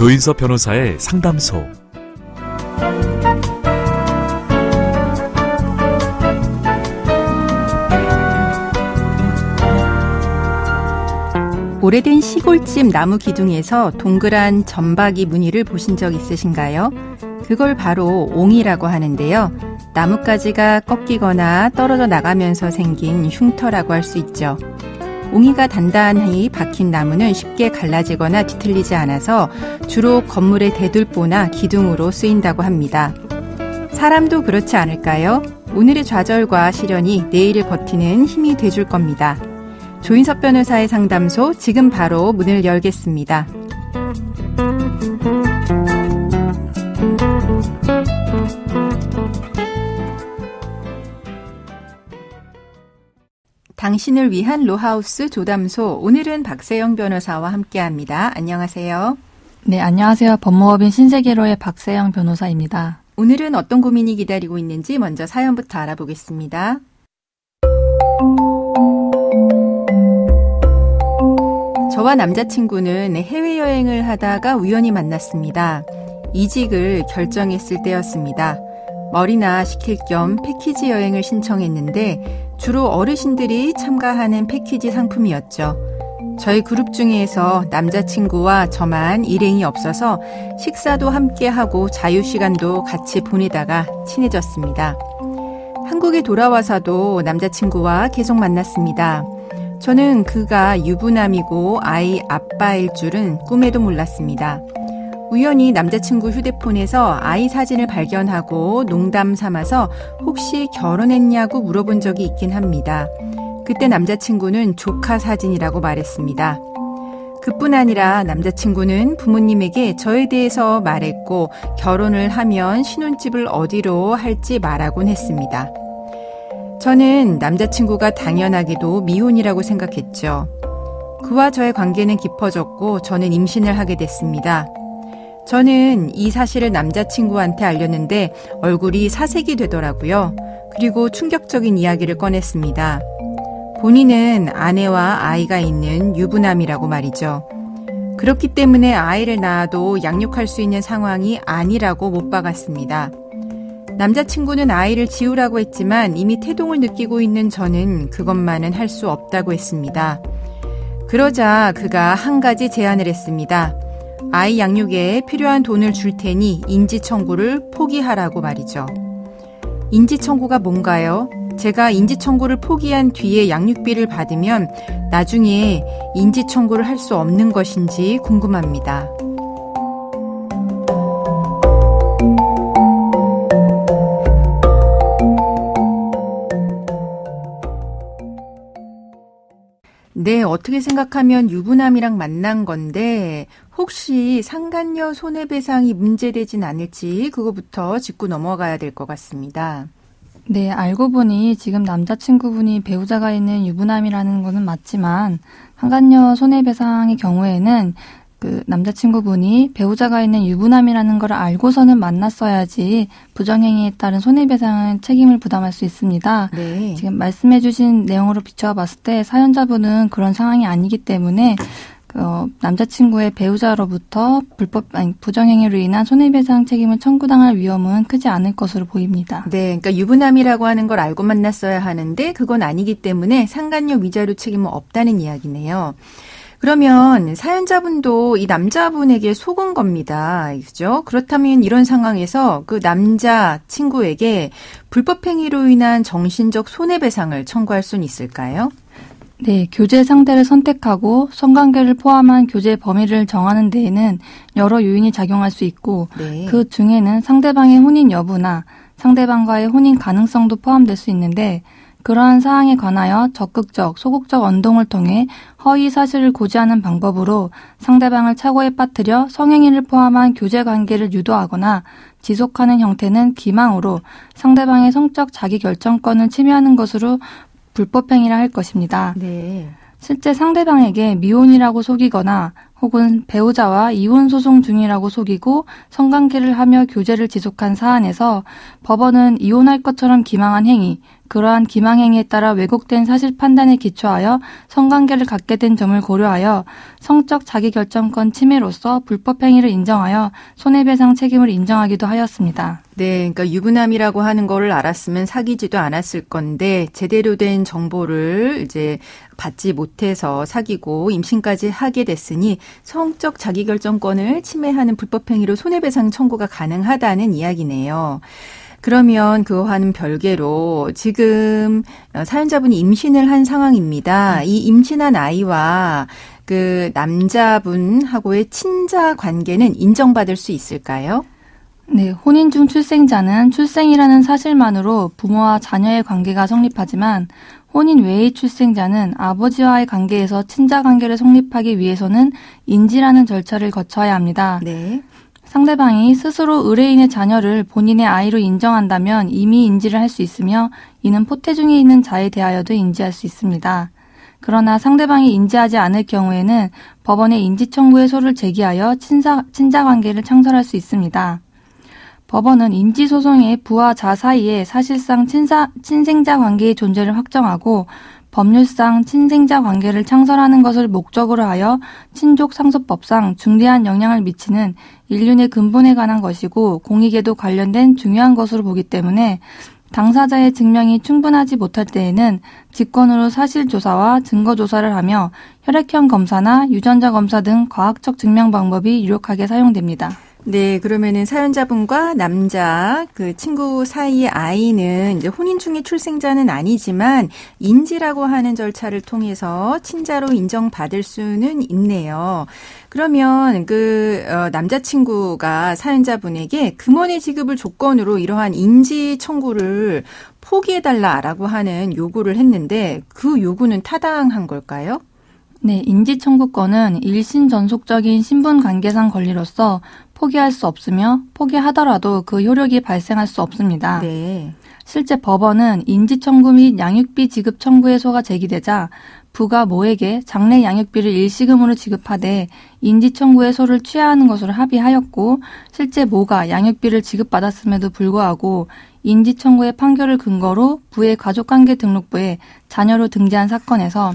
조인섭 변호사의 상담소. 오래된 시골집 나무 기둥에서 동그란 점박이 무늬를 보신 적 있으신가요? 그걸 바로 옹이라고 하는데요. 나뭇가지가 꺾이거나 떨어져 나가면서 생긴 흉터라고 할 수 있죠. 옹이가 단단히 박힌 나무는 쉽게 갈라지거나 뒤틀리지 않아서 주로 건물의 대들보나 기둥으로 쓰인다고 합니다. 사람도 그렇지 않을까요? 오늘의 좌절과 시련이 내일을 버티는 힘이 돼줄 겁니다. 조인섭 변호사의 상담소 지금 바로 문을 열겠습니다. 당신을 위한 로하우스 조담소, 오늘은 박세영 변호사와 함께합니다. 안녕하세요. 네, 안녕하세요. 법무법인 신세계로의 박세영 변호사입니다. 오늘은 어떤 고민이 기다리고 있는지 먼저 사연부터 알아보겠습니다. 저와 남자친구는 해외여행을 하다가 우연히 만났습니다. 이직을 결정했을 때였습니다. 머리나 식힐 겸 패키지 여행을 신청했는데 주로 어르신들이 참가하는 패키지 상품이었죠. 저희 그룹 중에서 남자친구와 저만 일행이 없어서 식사도 함께 하고 자유시간도 같이 보내다가 친해졌습니다. 한국에 돌아와서도 남자친구와 계속 만났습니다. 저는 그가 유부남이고 아이 아빠일 줄은 꿈에도 몰랐습니다. 우연히 남자친구 휴대폰에서 아이 사진을 발견하고 농담 삼아서 혹시 결혼했냐고 물어본 적이 있긴 합니다. 그때 남자친구는 조카 사진이라고 말했습니다. 그뿐 아니라 남자친구는 부모님에게 저에 대해서 말했고 결혼을 하면 신혼집을 어디로 할지 말하곤 했습니다. 저는 남자친구가 당연하게도 미혼이라고 생각했죠. 그와 저의 관계는 깊어졌고 저는 임신을 하게 됐습니다. 저는 이 사실을 남자친구한테 알렸는데 얼굴이 사색이 되더라고요. 그리고 충격적인 이야기를 꺼냈습니다. 본인은 아내와 아이가 있는 유부남이라고 말이죠. 그렇기 때문에 아이를 낳아도 양육할 수 있는 상황이 아니라고 못 박았습니다. 남자친구는 아이를 지우라고 했지만 이미 태동을 느끼고 있는 저는 그것만은 할 수 없다고 했습니다. 그러자 그가 한 가지 제안을 했습니다. 아이 양육에 필요한 돈을 줄 테니 인지청구를 포기하라고 말이죠. 인지청구가 뭔가요? 제가 인지청구를 포기한 뒤에 양육비를 받으면 나중에 인지청구를 할 수 없는 것인지 궁금합니다. 네, 어떻게 생각하면 유부남이랑 만난 건데 혹시 상간녀 손해배상이 문제되진 않을지 그거부터 짚고 넘어가야 될 것 같습니다. 네, 알고 보니 지금 남자친구분이 배우자가 있는 유부남이라는 거는 맞지만 상간녀 손해배상의 경우에는 그 남자친구분이 배우자가 있는 유부남이라는 걸 알고서는 만났어야지 부정행위에 따른 손해배상은 책임을 부담할 수 있습니다. 네. 지금 말씀해 주신 내용으로 비춰봤을 때 사연자분은 그런 상황이 아니기 때문에 남자친구의 배우자로부터 부정행위로 인한 손해배상 책임을 청구당할 위험은 크지 않을 것으로 보입니다. 네, 그러니까 유부남이라고 하는 걸 알고 만났어야 하는데 그건 아니기 때문에 상간녀 위자료 책임은 없다는 이야기네요. 그러면 사연자분도 이 남자분에게 속은 겁니다. 그죠? 그렇다면 이런 상황에서 그 남자 친구에게 불법행위로 인한 정신적 손해배상을 청구할 수는 있을까요? 네, 교제 상대를 선택하고 성관계를 포함한 교제 범위를 정하는 데에는 여러 요인이 작용할 수 있고 네. 그 중에는 상대방의 혼인 여부나 상대방과의 혼인 가능성도 포함될 수 있는데 그러한 사항에 관하여 적극적, 소극적 언동을 통해 허위 사실을 고지하는 방법으로 상대방을 착오에 빠뜨려 성행위를 포함한 교제 관계를 유도하거나 지속하는 형태는 기망으로 상대방의 성적 자기결정권을 침해하는 것으로 불법행위라 할 것입니다. 네. 실제 상대방에게 미혼이라고 속이거나 혹은 배우자와 이혼 소송 중이라고 속이고 성관계를 하며 교제를 지속한 사안에서 법원은 이혼할 것처럼 기망한 행위, 그러한 기망행위에 따라 왜곡된 사실 판단에 기초하여 성관계를 갖게 된 점을 고려하여 성적 자기결정권 침해로서 불법행위를 인정하여 손해배상 책임을 인정하기도 하였습니다. 네, 그러니까 유부남이라고 하는 거를 알았으면 사귀지도 않았을 건데 제대로 된 정보를 이제 받지 못해서 사귀고 임신까지 하게 됐으니 성적 자기결정권을 침해하는 불법행위로 손해배상 청구가 가능하다는 이야기네요. 그러면 그와는 별개로 지금 사연자분이 임신을 한 상황입니다. 이 임신한 아이와 그 남자분하고의 친자 관계는 인정받을 수 있을까요? 네, 혼인 중 출생자는 출생이라는 사실만으로 부모와 자녀의 관계가 성립하지만 혼인 외의 출생자는 아버지와의 관계에서 친자 관계를 성립하기 위해서는 인지라는 절차를 거쳐야 합니다. 네. 상대방이 스스로 의뢰인의 자녀를 본인의 아이로 인정한다면 이미 인지를 할 수 있으며 이는 포태 중에 있는 자에 대하여도 인지할 수 있습니다. 그러나 상대방이 인지하지 않을 경우에는 법원에 인지 청구의 소를 제기하여 친자 관계를 창설할 수 있습니다. 법원은 인지 소송의 부와 자 사이에 사실상 친생자 관계의 존재를 확정하고 법률상 친생자 관계를 창설하는 것을 목적으로 하여 친족 상속법상 중대한 영향을 미치는 인륜의 근본에 관한 것이고 공익에도 관련된 중요한 것으로 보기 때문에 당사자의 증명이 충분하지 못할 때에는 직권으로 사실조사와 증거조사를 하며 혈액형 검사나 유전자 검사 등 과학적 증명 방법이 유력하게 사용됩니다. 네, 그러면은 사연자분과 남자 그 친구 사이의 아이는 이제 혼인 중의 출생자는 아니지만 인지라고 하는 절차를 통해서 친자로 인정받을 수는 있네요. 그러면 그 남자친구가 사연자분에게 금원의 지급을 조건으로 이러한 인지 청구를 포기해달라라고 하는 요구를 했는데 그 요구는 타당한 걸까요? 네, 인지 청구권은 일신 전속적인 신분 관계상 권리로서 포기할 수 없으며 포기하더라도 그 효력이 발생할 수 없습니다. 네. 실제 법원은 인지 청구 및 양육비 지급 청구의 소가 제기되자 부가 모에게 장래 양육비를 일시금으로 지급하되 인지 청구의 소를 취하하는 것으로 합의하였고 실제 모가 양육비를 지급받았음에도 불구하고 인지 청구의 판결을 근거로 부의 가족관계 등록부에 자녀로 등재한 사건에서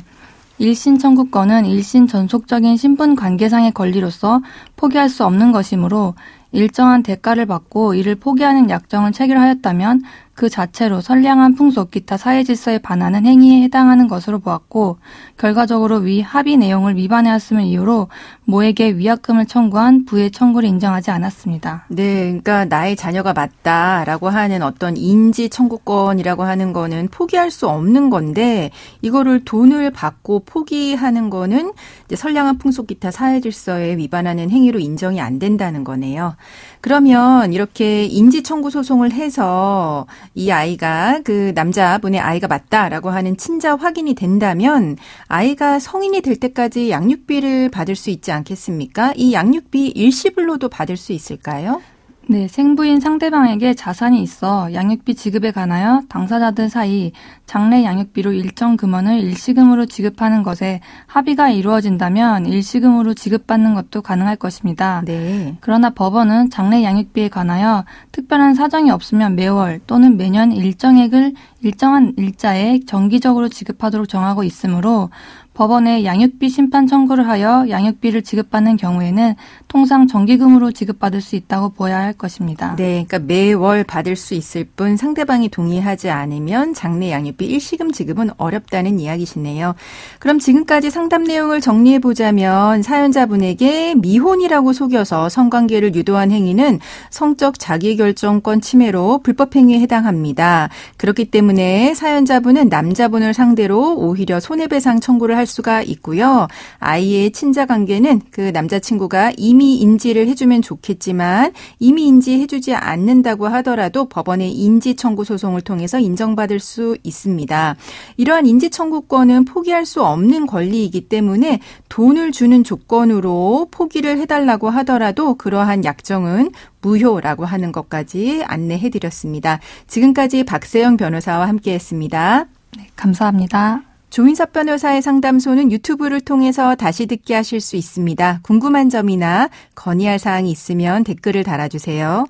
일신 청구권은 일신 전속적인 신분 관계상의 권리로서 포기할 수 없는 것이므로 일정한 대가를 받고 이를 포기하는 약정을 체결하였다면 그 자체로 선량한 풍속 기타 사회 질서에 반하는 행위에 해당하는 것으로 보았고 결과적으로 위 합의 내용을 위반하였음을 이유로 모에게 위약금을 청구한 부의 청구를 인정하지 않았습니다. 네, 그러니까 나의 자녀가 맞다라고 하는 어떤 인지 청구권이라고 하는 거는 포기할 수 없는 건데 이거를 돈을 받고 포기하는 거는 이제 선량한 풍속 기타 사회 질서에 위반하는 행위로 인정이 안 된다는 거네요. 그러면 이렇게 인지 청구 소송을 해서 이 아이가 그 남자분의 아이가 맞다라고 하는 친자 확인이 된다면 아이가 성인이 될 때까지 양육비를 받을 수 있지 않겠습니까? 이 양육비 일시불로도 받을 수 있을까요? 네, 생부인 상대방에게 자산이 있어 양육비 지급에 관하여 당사자들 사이 장래 양육비로 일정 금원을 일시금으로 지급하는 것에 합의가 이루어진다면 일시금으로 지급받는 것도 가능할 것입니다. 네. 그러나 법원은 장래 양육비에 관하여 특별한 사정이 없으면 매월 또는 매년 일정한 일자에 정기적으로 지급하도록 정하고 있으므로 법원에 양육비 심판 청구를 하여 양육비를 지급받는 경우에는 통상 정기금으로 지급받을 수 있다고 보아야 할 것입니다. 네, 그러니까 매월 받을 수 있을 뿐 상대방이 동의하지 않으면 장래 양육비 일시금 지급은 어렵다는 이야기시네요. 그럼 지금까지 상담 내용을 정리해 보자면 사연자분에게 미혼이라고 속여서 성관계를 유도한 행위는 성적 자기결정권 침해로 불법행위에 해당합니다. 그렇기 때문에 사연자분은 남자분을 상대로 오히려 손해배상 청구를 할 수가 있고요. 아이의 친자 관계는 그 남자친구가 이미 인지를 해주면 좋겠지만 이미 인지해주지 않는다고 하더라도 법원의 인지 청구 소송을 통해서 인정받을 수 있습니다. 이러한 인지 청구권은 포기할 수 없는 권리이기 때문에 돈을 주는 조건으로 포기를 해달라고 하더라도 그러한 약정은 무효라고 하는 것까지 안내해드렸습니다. 지금까지 박세영 변호사와 함께했습니다. 네, 감사합니다. 조인섭 변호사의 상담소는 유튜브를 통해서 다시 듣게 하실 수 있습니다. 궁금한 점이나 건의할 사항이 있으면 댓글을 달아주세요.